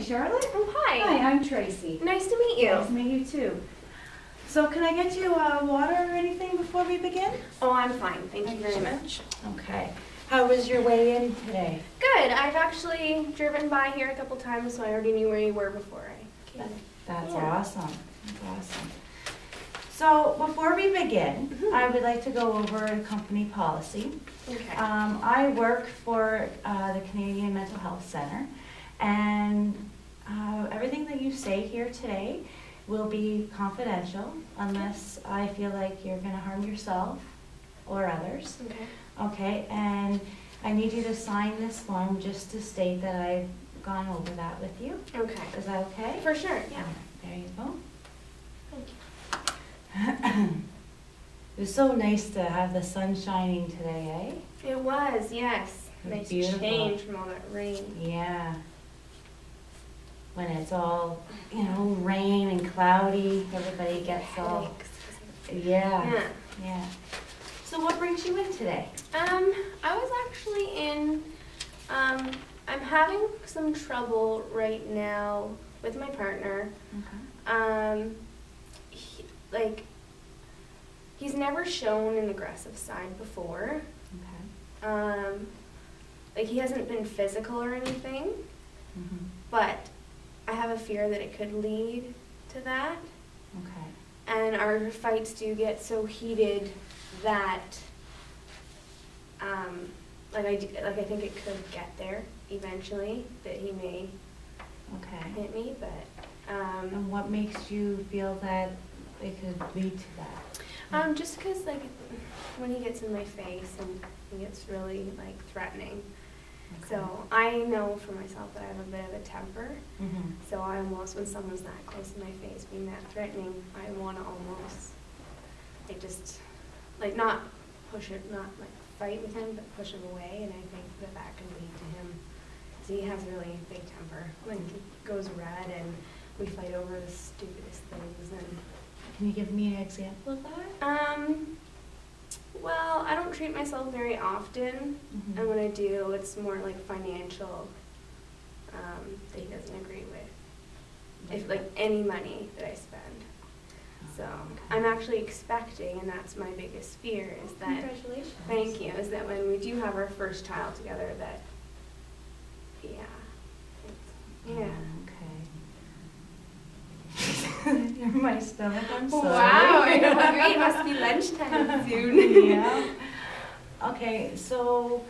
Charlotte. Oh, hi. Hi, I'm Tracy. Nice to meet you. Nice to meet you too. So can I get you water or anything before we begin? Oh, I'm fine. Thank you very much. Okay. How was your way in today? Good. I've actually driven by here a couple times, so I already knew where you were before I came. That's Yeah. awesome. That's awesome. So before we begin, I would like to go over a company policy. Okay. I work for the Canadian Mental Health Center, and everything that you say here today will be confidential unless I feel like you're going to harm yourself or others. Okay. Okay, and I need you to sign this form just to state that I've gone over that with you. Okay. Is that okay? For sure. Yeah. There you go. Thank you. It was so nice to have the sun shining today, It was, yes. It was Nice beautiful. change from all that rain. eh? Yeah. When it's all, rain and cloudy, everybody gets all, Headaches. yeah, Yeah. yeah. So what brings you in today? I was actually in, I'm having some trouble right now with my partner. Okay. He's never shown an aggressive side before. Okay. He hasn't been physical or anything, Mm-hmm. but I have a fear that it could lead to that. Okay. And our fights do get so heated that, I think it could get there eventually, that he may Okay. hit me, but, And what makes you feel that it could lead to that? just because, when he gets in my face and he gets really, threatening. Okay. So I know for myself that I have a bit of a temper. Mm-hmm. So I almost, when someone's that close to my face, being that threatening, I want to almost, not push it, not fight with him, but push him away. And I think that can lead to him, because he has a really big temper. He goes red, and we fight over the stupidest things. And Can you give me an example of that? well, I don't treat myself very often. Mhm. And when I do, it's more financial that he doesn't agree with. If any money that I spend. So Okay. I'm actually expecting, and that's my biggest fear, is that, Congratulations. thank you, is that when we do have our first child together, that, yeah. Okay. You're my stomach, I'm sorry. Wow, I know, great, must be lunchtime soon. Yeah. Okay, so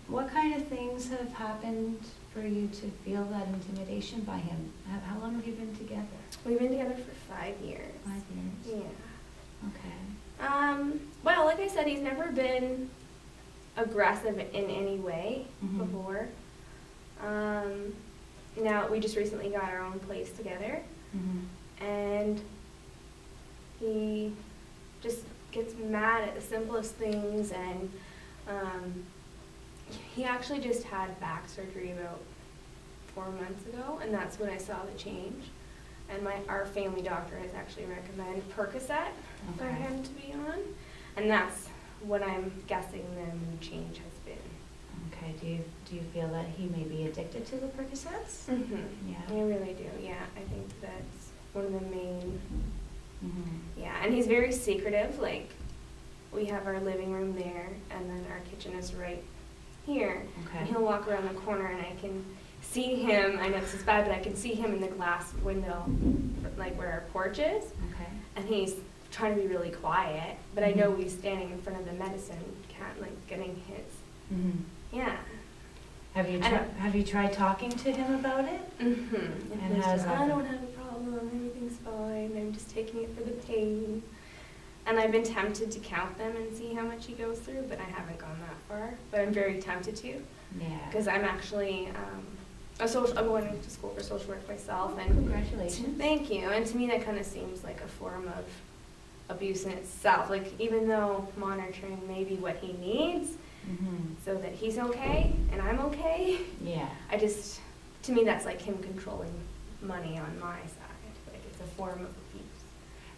what kind of things have happened for you to feel that intimidation by him? How long have you been together? We've been together for 5 years. 5 years? Yeah. Okay. Well, like I said, he's never been aggressive in any way Mhm. before. Now, we just recently got our own place together, Mm-hmm. and he just gets mad at the simplest things, and he actually just had back surgery about 4 months ago, and that's when I saw the change. And our family doctor has actually recommended Percocet for Okay. him to be on, and that's what I'm guessing the mood change has been. Okay, do you feel that he may be addicted to the Percocets? Mm-hmm. Yeah. I really do, yeah. I think that's one of the main, Mm-hmm. yeah. And he's very secretive, we have our living room there, and then our kitchen is right here. Okay. And he'll walk around the corner, and I can see him, I know this is bad, but I can see him in the glass window, where our porch is, Okay. and he's trying to be really quiet, but I know he's standing in front of the medicine cabinet, getting his, Mm-hmm. yeah. Have you tried talking to him about it? Mm-hmm. And how's that I been? don't have a problem, everything's fine, I'm just taking it for the pain. And I've been tempted to count them and see how much he goes through, but I haven't gone that far. But I'm very tempted to, Yeah. because I'm actually, I'm going to school for social work myself. And Congratulations. Thank you. And to me, that kind of seems like a form of abuse in itself. Even though monitoring may be what he needs, Mm-hmm. so that he's okay and I'm okay, Yeah. to me, that's like him controlling money on my side. It's a form of abuse.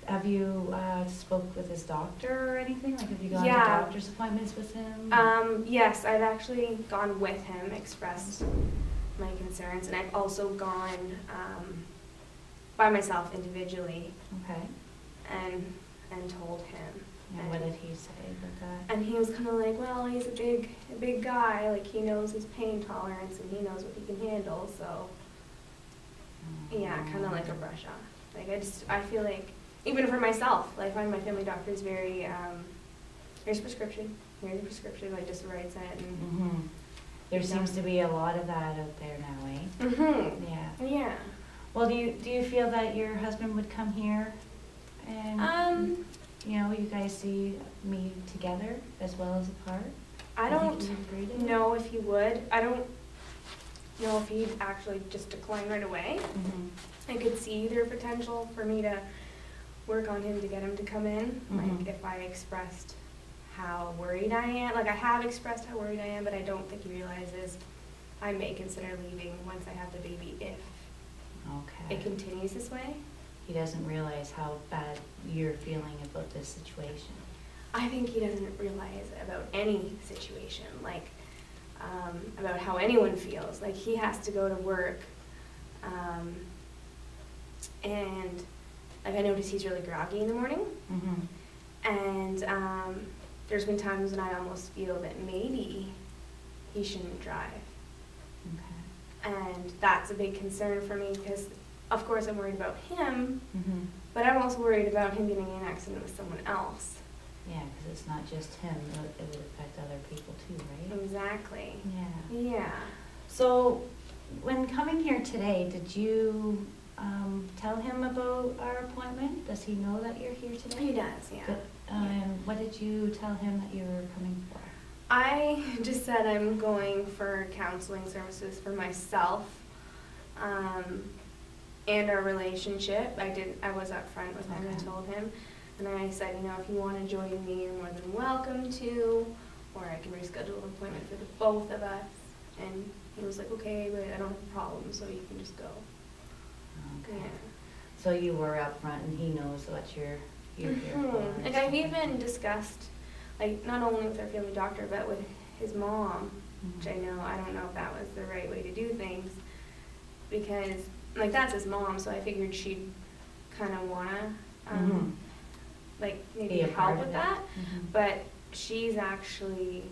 Have you spoke with his doctor or anything? Have you gone to Yeah. doctor's appointments with him? Yes, I've actually gone with him, expressed my concerns, and I've also gone by myself individually Okay. and told him. And what did he say about that? And he was kind of like, well, he's a big guy, like he knows his pain tolerance and he knows what he can handle, so yeah, kind of like a brush off. Like I feel like, even for myself, like I find my family doctor is very, here's prescription, like just writes it. And Mm-hmm. There seems to be a lot of that out there now, eh? Mm-hmm. Yeah. Yeah. Well, do you feel that your husband would come here and you know, you guys see me together as well as apart? I think don't you would agree to that? know if he would. I don't know if he'd actually just decline right away. Mm-hmm. I could see their potential for me to work on him to get him to come in. Mhm. Like if I expressed how worried I am. Like I have expressed how worried I am, but I don't think he realizes I may consider leaving once I have the baby if Okay. it continues this way. He doesn't realize how bad you're feeling about this situation. I think he doesn't realize about any situation, like about how anyone feels. Like he has to go to work, and like I notice he's really groggy in the morning, Mm-hmm. and there's been times when I almost feel that maybe he shouldn't drive, Okay. and that's a big concern for me because, of course, I'm worried about him, Mm-hmm. but I'm also worried about him getting in an accident with someone else. Yeah, because it's not just him, it would affect other people too, right? Exactly. Yeah. Yeah. So, when coming here today, did you tell him about our appointment? Does he know that you're here today? He does, yeah. Good. What did you tell him that you were coming for? I just said I'm going for counseling services for myself and our relationship. I was up front with him and Okay. told him. And I said, you know, if you want to join me, you're more than welcome to, or I can reschedule an appointment for the both of us. And he was like, okay, but I don't have a problem, so you can just go. Okay. Yeah. So you were up front and he knows what you're here for. Mhm. Like I've even discussed, like not only with our family doctor, but with his mom, which I don't know if that was the right way to do things, because like that's his mom, so I figured she'd kind of wanna Mhm. like maybe Be a part help of with it. that, Mhm. but she's actually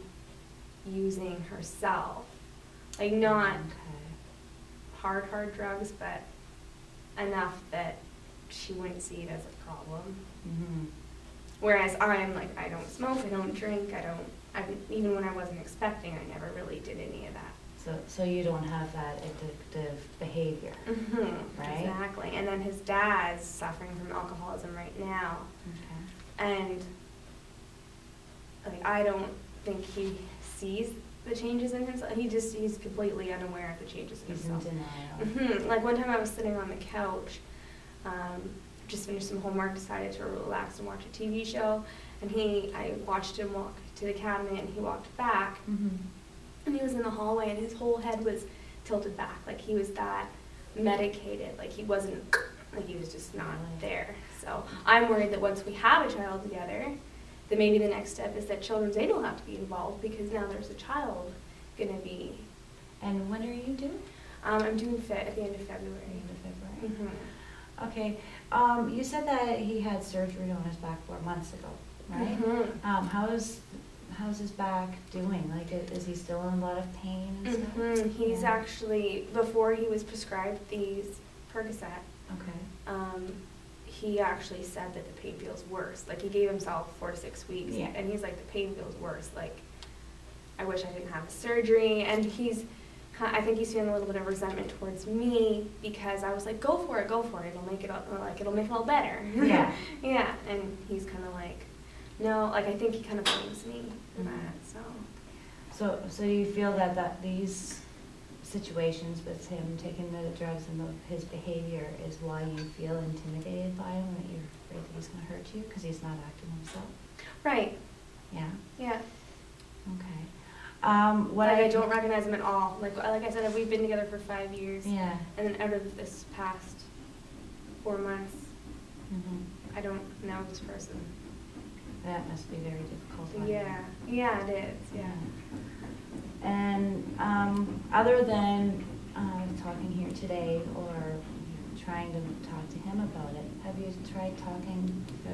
using herself, like not Okay. hard drugs, but enough that she wouldn't see it as a problem. Mhm. Whereas I'm like, I don't smoke, I don't drink, even when I wasn't expecting, I never really did any of that. So you don't have that addictive behavior, right? Exactly. And then his dad's suffering from alcoholism right now. Okay. And like I don't think he sees the changes in himself. He's completely unaware of the changes in He's in himself. denial. Like one time I was sitting on the couch, just finished some homework, decided to relax and watch a TV show, and I watched him walk to the cabinet and he walked back, Mhm. and he was in the hallway and his whole head was tilted back, like he was that medicated, like he wasn't, like he was just not Really? there. So I'm worried that once we have a child together, that maybe the next step is that Children's Aid will have to be involved because now there's a child going to be. And when are you due? I'm due at the end of February. End of February. Mhm. Okay. You said that he had surgery on his back 4 months ago, right? Mhm. How's his back doing? Like, is he still in a lot of pain and stuff? Mhm. He's Yeah. actually, before he was prescribed these Percocet, Okay. he actually said that the pain feels worse. Like he gave himself 4 to 6 weeks, Yeah. and he's like, the pain feels worse. Like, I wish I didn't have the surgery. And I think he's feeling a little bit of resentment towards me because I was like, go for it. It'll make it all better. Yeah. Yeah. And he's kind of like, no. Like I think he kind of blames me for Mhm. that. So you feel that these situations with him taking the drugs and his behavior is why you feel intimidated by him, that you're afraid that he's going to hurt you because he's not acting himself? Right. Yeah. Yeah. Okay. What I don't recognize him at all. Like I said, we've been together for 5 years. Yeah. And then out of this past 4 months, Mm-hmm. I don't know this person. That must be very difficult. on you. Yeah, it is. Yeah. And other than talking here today or trying to talk to him about it, have you tried talking to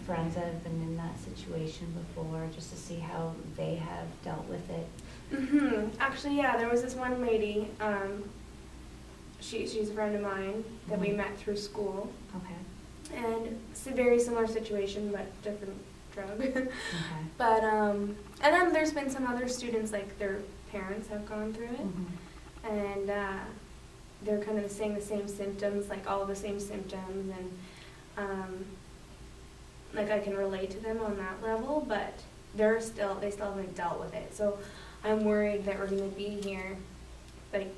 friends that have been in that situation before, just to see how they have dealt with it? Actually, yeah, there was this one lady, she's a friend of mine that we met through school. Okay. And it's a very similar situation, but different drug. Okay. But, and then there's been some other students, like their parents have gone through it. And they're kind of saying the same symptoms, like all of the same symptoms, and like I can relate to them on that level, but they still haven't dealt with it. So I'm worried that we're going to be here. Like,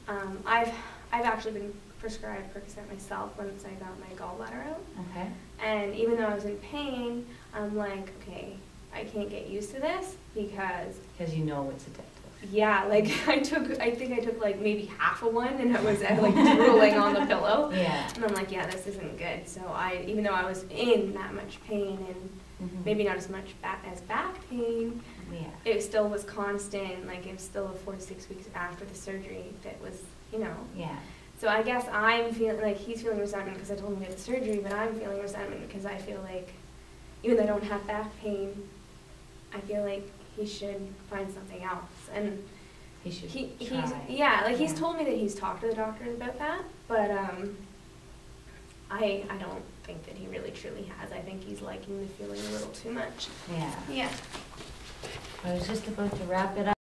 I've actually been prescribed Percocet myself once I got my gallbladder out. Okay. And even though I was in pain, I'm like, okay, I can't get used to this because you know it's addictive. yeah, like I think I took like maybe half of one, and I was like drooling on the pillow. Yeah. And I'm like, yeah, this isn't good. So even though I was in that much pain and maybe not as much as back pain, yeah, it still was constant. Like it was still 4 to 6 weeks after the surgery that was, you know. yeah. So I guess I'm feeling like he's feeling resentment because I told him to get the surgery, but I'm feeling resentment because I feel like even though I don't have back pain, I feel like he should find something else. And he's he's told me that he's talked to the doctors about that, but I don't think that he really truly has. I think he's liking the feeling a little too much. Yeah. Yeah. I was just about to wrap it up.